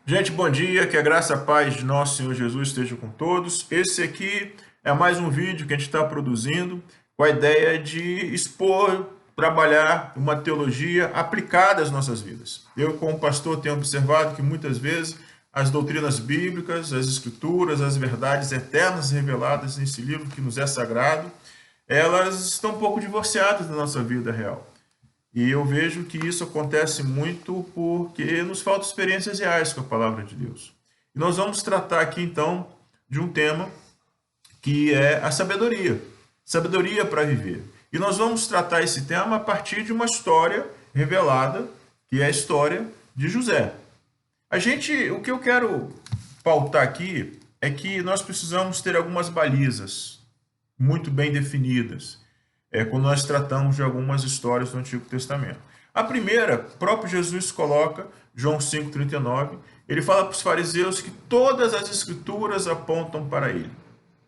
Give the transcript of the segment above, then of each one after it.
Gente, bom dia, que a graça e a paz de nosso Senhor Jesus esteja com todos. Esse aqui é mais um vídeo que a gente está produzindo com a ideia de expor, trabalhar uma teologia aplicada às nossas vidas. Eu, como pastor, tenho observado que muitas vezes as doutrinas bíblicas, as escrituras, as verdades eternas reveladas nesse livro que nos é sagrado, elas estão um pouco divorciadas da nossa vida real. E eu vejo que isso acontece muito porque nos faltam experiências reais com a palavra de Deus. E nós vamos tratar aqui, então, de um tema que é a sabedoria. Sabedoria para viver. E nós vamos tratar esse tema a partir de uma história revelada, que é a história de José. O que eu quero pautar aqui é que nós precisamos ter algumas balizas muito bem definidas quando nós tratamos de algumas histórias do Antigo Testamento. A primeira, o próprio Jesus coloca, João 5,39, ele fala para os fariseus que todas as escrituras apontam para ele.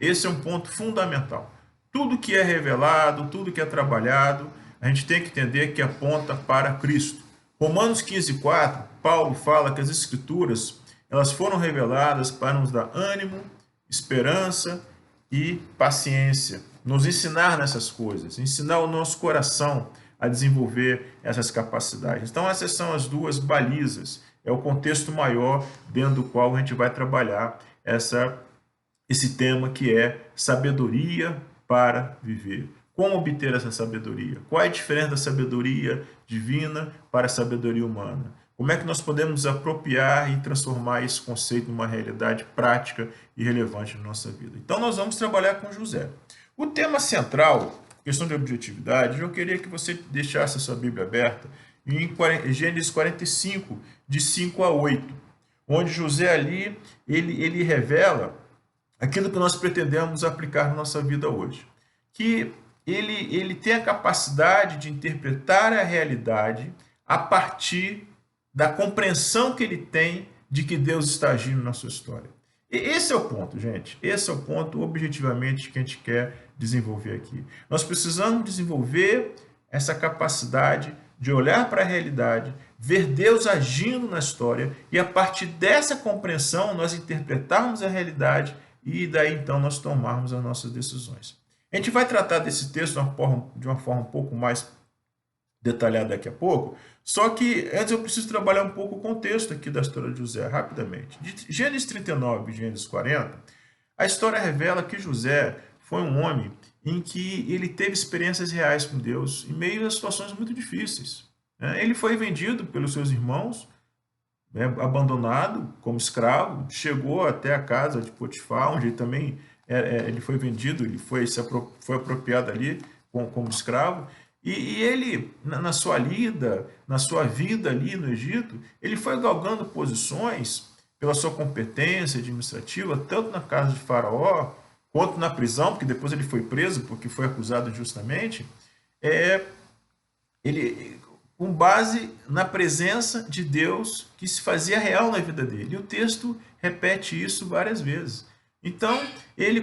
Esse é um ponto fundamental. Tudo que é revelado, tudo que é trabalhado, a gente tem que entender que aponta para Cristo. Romanos 15,4, Paulo fala que as escrituras elas foram reveladas para nos dar ânimo, esperança e paciência, nos ensinar nessas coisas, ensinar o nosso coração a desenvolver essas capacidades. Então, essas são as duas balizas, é o contexto maior dentro do qual a gente vai trabalhar esse tema que é sabedoria para viver. Como obter essa sabedoria? Qual é a diferença da sabedoria divina para a sabedoria humana? Como é que nós podemos nos apropriar e transformar esse conceito numa realidade prática e relevante na nossa vida? Então, nós vamos trabalhar com José. O tema central, questão de objetividade, eu queria que você deixasse a sua Bíblia aberta em Gênesis 45, de 5 a 8, onde José ali, ele revela aquilo que nós pretendemos aplicar na nossa vida hoje. Que ele tem a capacidade de interpretar a realidade a partir da compreensão que ele tem de que Deus está agindo na sua história. E esse é o ponto, gente. Esse é o ponto, objetivamente, que a gente quer desenvolver aqui. Nós precisamos desenvolver essa capacidade de olhar para a realidade, ver Deus agindo na história e, a partir dessa compreensão, nós interpretarmos a realidade e daí, então, nós tomarmos as nossas decisões. A gente vai tratar desse texto de uma forma um pouco mais detalhada daqui a pouco, só que antes eu preciso trabalhar um pouco o contexto aqui da história de José, rapidamente. De Gênesis 39 e Gênesis 40, a história revela que José foi um homem em que ele teve experiências reais com Deus em meio a situações muito difíceis. Ele foi vendido pelos seus irmãos, abandonado como escravo, chegou até a casa de Potifar, onde ele também ele foi vendido, ele foi apropriado ali como escravo. E ele, na sua lida, na sua vida ali no Egito, ele foi galgando posições pela sua competência administrativa, tanto na casa de Faraó, quanto na prisão, porque depois ele foi preso porque foi acusado injustamente, ele, com base na presença de Deus que se fazia real na vida dele. E o texto repete isso várias vezes. Então,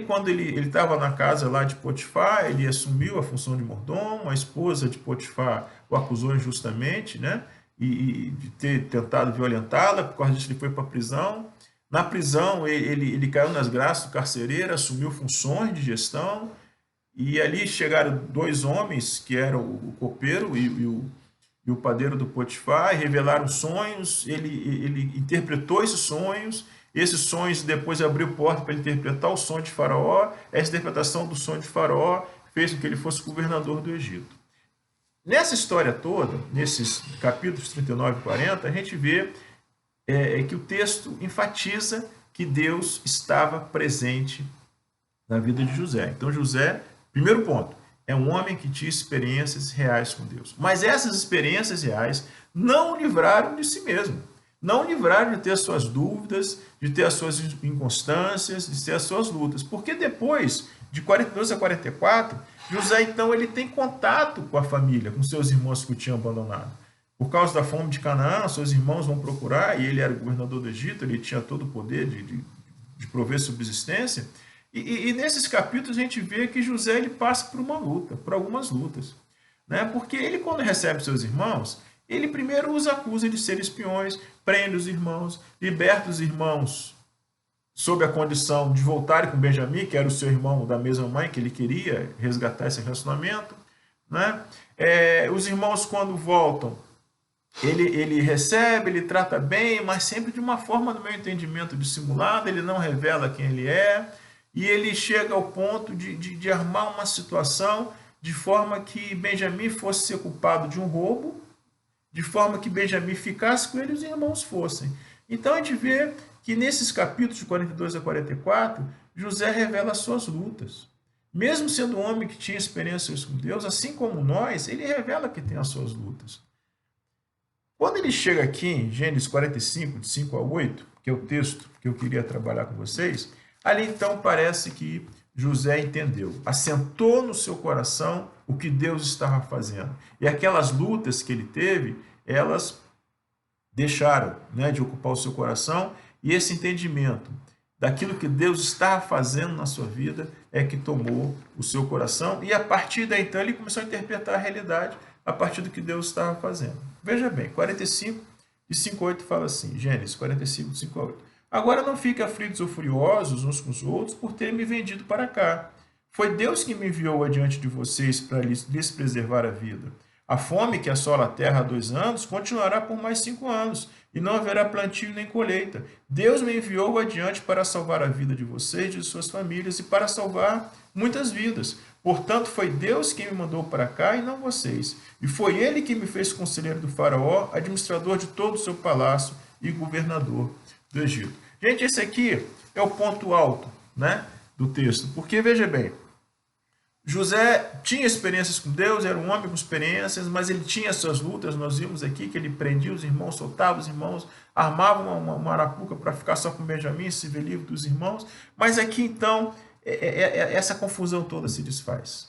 quando ele estava na casa lá de Potifar, ele assumiu a função de mordomo, a esposa de Potifar o acusou injustamente, né? E de ter tentado violentá-la, por causa disso ele foi para a prisão. Na prisão, ele caiu nas graças do carcereiro, assumiu funções de gestão, e ali chegaram dois homens, que eram o copeiro e o padeiro do Potifar, e revelaram sonhos, ele interpretou esses sonhos depois abriu porta para ele interpretar o sonho de Faraó, essa interpretação do sonho de Faraó fez com que ele fosse governador do Egito. Nessa história toda, nesses capítulos 39 e 40, a gente vê que o texto enfatiza que Deus estava presente na vida de José. Então José, primeiro ponto, é um homem que tinha experiências reais com Deus. Mas essas experiências reais não o livraram de si mesmo. Não o livraram de ter as suas dúvidas, de ter as suas inconstâncias, de ter as suas lutas. Porque depois, de 42 a 44, José, então, ele tem contato com a família, com seus irmãos que o tinham abandonado. Por causa da fome de Canaã, seus irmãos vão procurar, e ele era governador do Egito, ele tinha todo o poder de prover subsistência. E nesses capítulos a gente vê que José ele passa por uma luta, por algumas lutas. Né? Porque ele, quando recebe seus irmãos, ele primeiro os acusa de serem espiões, prende os irmãos, liberta os irmãos sob a condição de voltarem com Benjamim, que era o seu irmão da mesma mãe, que ele queria resgatar esse relacionamento, né? Os irmãos, quando voltam, ele recebe, ele trata bem, mas sempre de uma forma, no meu entendimento, dissimulada, ele não revela quem ele é, e ele chega ao ponto de armar uma situação de forma que Benjamim fosse ser culpado de um roubo, de forma que Benjamim ficasse com ele e os irmãos fossem. Então a gente vê que nesses capítulos de 42 a 44, José revela as suas lutas. Mesmo sendo um homem que tinha experiências com Deus, assim como nós, ele revela que tem as suas lutas. Quando ele chega aqui em Gênesis 45, de 5 a 8, que é o texto que eu queria trabalhar com vocês, ali então parece que José entendeu, assentou no seu coração o que Deus estava fazendo. E aquelas lutas que ele teve, elas deixaram, né, de ocupar o seu coração, e esse entendimento daquilo que Deus estava fazendo na sua vida é que tomou o seu coração, e a partir daí então ele começou a interpretar a realidade a partir do que Deus estava fazendo. Veja bem, 45, de 5 a 8 fala assim, Gênesis 45, de 5 a 8. Agora não fiquem aflitos ou furiosos uns com os outros por terem me vendido para cá. Foi Deus que me enviou adiante de vocês para lhes preservar a vida. A fome que assola a terra há 2 anos continuará por mais 5 anos, e não haverá plantio nem colheita. Deus me enviou adiante para salvar a vida de vocês e de suas famílias e para salvar muitas vidas. Portanto, foi Deus quem me mandou para cá e não vocês. E foi Ele que me fez conselheiro do faraó, administrador de todo o seu palácio e governador do Egito. Gente, esse aqui é o ponto alto, né, do texto. Porque, veja bem, José tinha experiências com Deus, era um homem com experiências, mas ele tinha suas lutas. Nós vimos aqui que ele prendia os irmãos, soltava os irmãos, armava uma arapuca para ficar só com Benjamim, se ver livre dos irmãos. Mas aqui, então, essa confusão toda se desfaz.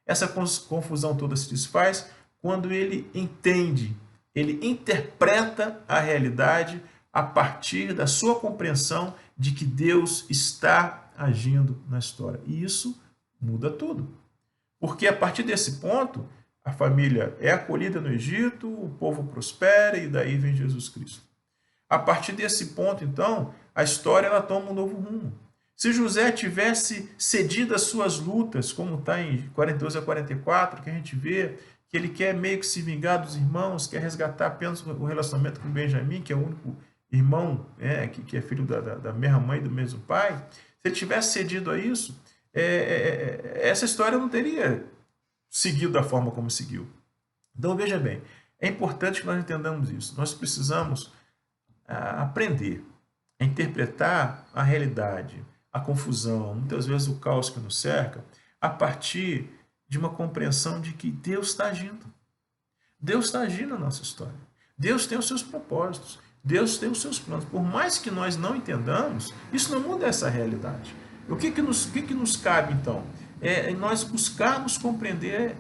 Essa confusão toda se desfaz quando ele entende, ele interpreta a realidade a partir da sua compreensão de que Deus está agindo na história. E isso muda tudo. Porque a partir desse ponto, a família é acolhida no Egito, o povo prospera e daí vem Jesus Cristo. A partir desse ponto, então, a história ela toma um novo rumo. Se José tivesse cedido às suas lutas, como está em 42 a 44, que a gente vê que ele quer meio que se vingar dos irmãos, quer resgatar apenas o relacionamento com Benjamim, que é o único irmão, que é filho da mesma mãe e do mesmo pai, se ele tivesse cedido a isso, essa história não teria seguido da forma como seguiu. Então, veja bem, é importante que nós entendamos isso. Nós precisamos aprender a interpretar a realidade, a confusão, muitas vezes o caos que nos cerca, a partir de uma compreensão de que Deus está agindo. Deus está agindo na nossa história. Deus tem os seus propósitos. Deus tem os seus planos. Por mais que nós não entendamos, isso não muda essa realidade. O que nos cabe, então? Nós buscarmos compreender,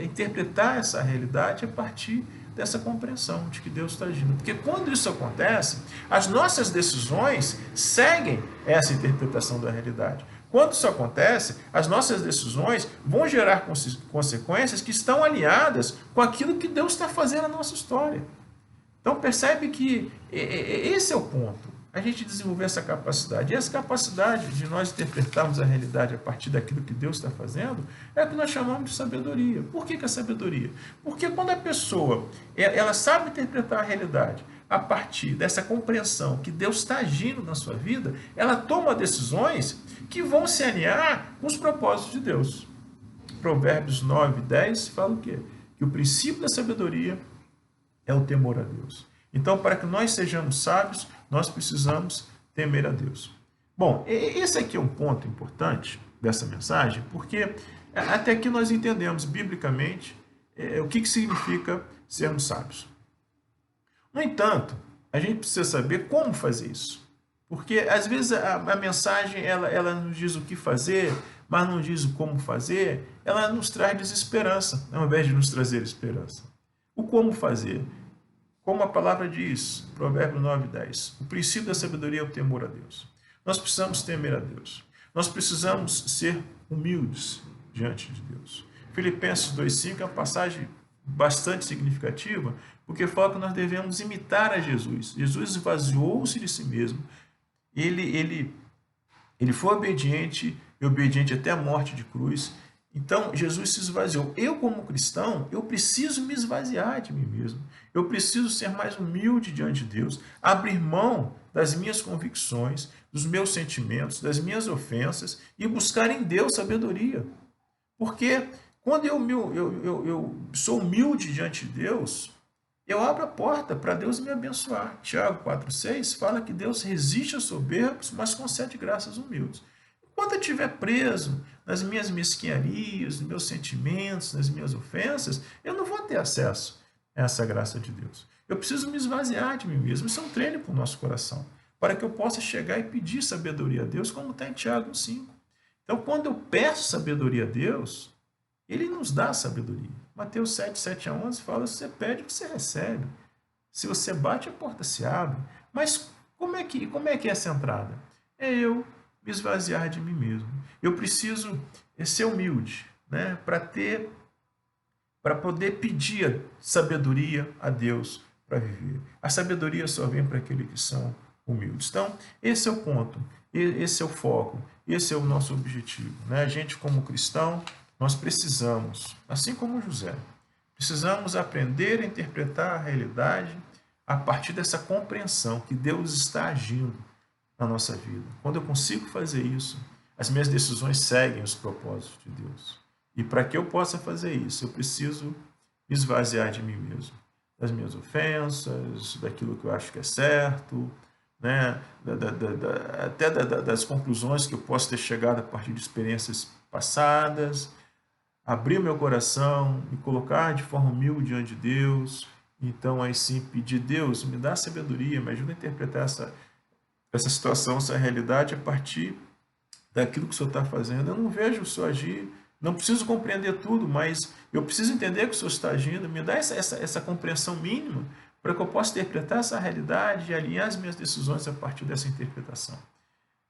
interpretar essa realidade a partir dessa compreensão de que Deus está agindo. Porque quando isso acontece, as nossas decisões seguem essa interpretação da realidade. Quando isso acontece, as nossas decisões vão gerar consequências que estão alinhadas com aquilo que Deus está fazendo na nossa história. Então percebe que esse é o ponto. A gente desenvolver essa capacidade. E essa capacidade de nós interpretarmos a realidade a partir daquilo que Deus está fazendo é o que nós chamamos de sabedoria. Por que é sabedoria? Porque quando a pessoa ela sabe interpretar a realidade a partir dessa compreensão que Deus está agindo na sua vida, ela toma decisões que vão se alinhar com os propósitos de Deus. Provérbios 9, 10 fala o quê? Que o princípio da sabedoria é o temor a Deus. Então, para que nós sejamos sábios, nós precisamos temer a Deus. Bom, esse aqui é um ponto importante dessa mensagem, porque até aqui nós entendemos biblicamente o que significa sermos sábios. No entanto, a gente precisa saber como fazer isso. Porque às vezes a mensagem ela nos diz o que fazer, mas não diz o como fazer, ela nos traz desesperança, ao invés de nos trazer esperança. O como fazer? Como a palavra diz, Provérbios 9, 10, o princípio da sabedoria é o temor a Deus. Nós precisamos temer a Deus. Nós precisamos ser humildes diante de Deus. Filipenses 2,5 é uma passagem bastante significativa, porque fala que nós devemos imitar a Jesus. Jesus esvaziou-se de si mesmo. Ele foi obediente e obediente até a morte de cruz. Então, Jesus se esvaziou. Eu, como cristão, eu preciso me esvaziar de mim mesmo. Eu preciso ser mais humilde diante de Deus, abrir mão das minhas convicções, dos meus sentimentos, das minhas ofensas e buscar em Deus sabedoria. Porque quando eu sou humilde diante de Deus, eu abro a porta para Deus me abençoar. Tiago 4,6 fala que Deus resiste aos soberbos, mas concede graças aos humildes. Enquanto eu estiver preso nas minhas mesquinharias, nos meus sentimentos, nas minhas ofensas, eu não vou ter acesso a essa graça de Deus. Eu preciso me esvaziar de mim mesmo. Isso é um treino para o nosso coração, para que eu possa chegar e pedir sabedoria a Deus, como está em Tiago 5. Então, quando eu peço sabedoria a Deus, Ele nos dá sabedoria. Mateus 7, 7 a 11 fala, se você pede, você recebe. Se você bate, a porta se abre. Mas como é que é essa entrada? É eu me esvaziar de mim mesmo. Eu preciso ser humilde, né? Para poder pedir sabedoria a Deus para viver. A sabedoria só vem para aqueles que são humildes. Então, esse é o ponto, esse é o foco, esse é o nosso objetivo, né? A gente, como cristão, nós precisamos, assim como José, precisamos aprender a interpretar a realidade a partir dessa compreensão que Deus está agindo na nossa vida. Quando eu consigo fazer isso, as minhas decisões seguem os propósitos de Deus. E para que eu possa fazer isso, eu preciso me esvaziar de mim mesmo, das minhas ofensas, daquilo que eu acho que é certo, né? Até das conclusões que eu posso ter chegado a partir de experiências passadas, abrir meu coração, me colocar de forma humilde diante de Deus. Então, aí sim, pedir, Deus, me dá sabedoria, me ajuda a interpretar essa situação, essa realidade a partir daquilo que o Senhor está fazendo. Eu não vejo o Senhor agir, não preciso compreender tudo, mas eu preciso entender que o Senhor está agindo, me dá essa compreensão mínima para que eu possa interpretar essa realidade e alinhar as minhas decisões a partir dessa interpretação.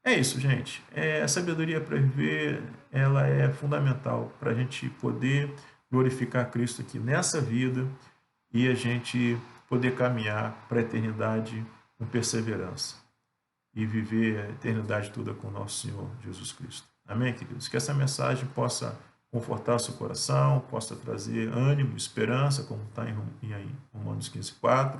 É isso, gente. A sabedoria para viver, ela é fundamental para a gente poder glorificar Cristo aqui nessa vida e a gente poder caminhar para a eternidade com perseverança e viver a eternidade toda com o nosso Senhor Jesus Cristo. Amém, queridos? Que essa mensagem possa confortar o seu coração, possa trazer ânimo, esperança, como está em Romanos 15:4,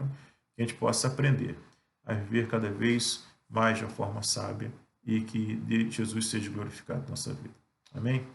que a gente possa aprender a viver cada vez mais de uma forma sábia e que Jesus seja glorificado na nossa vida. Amém?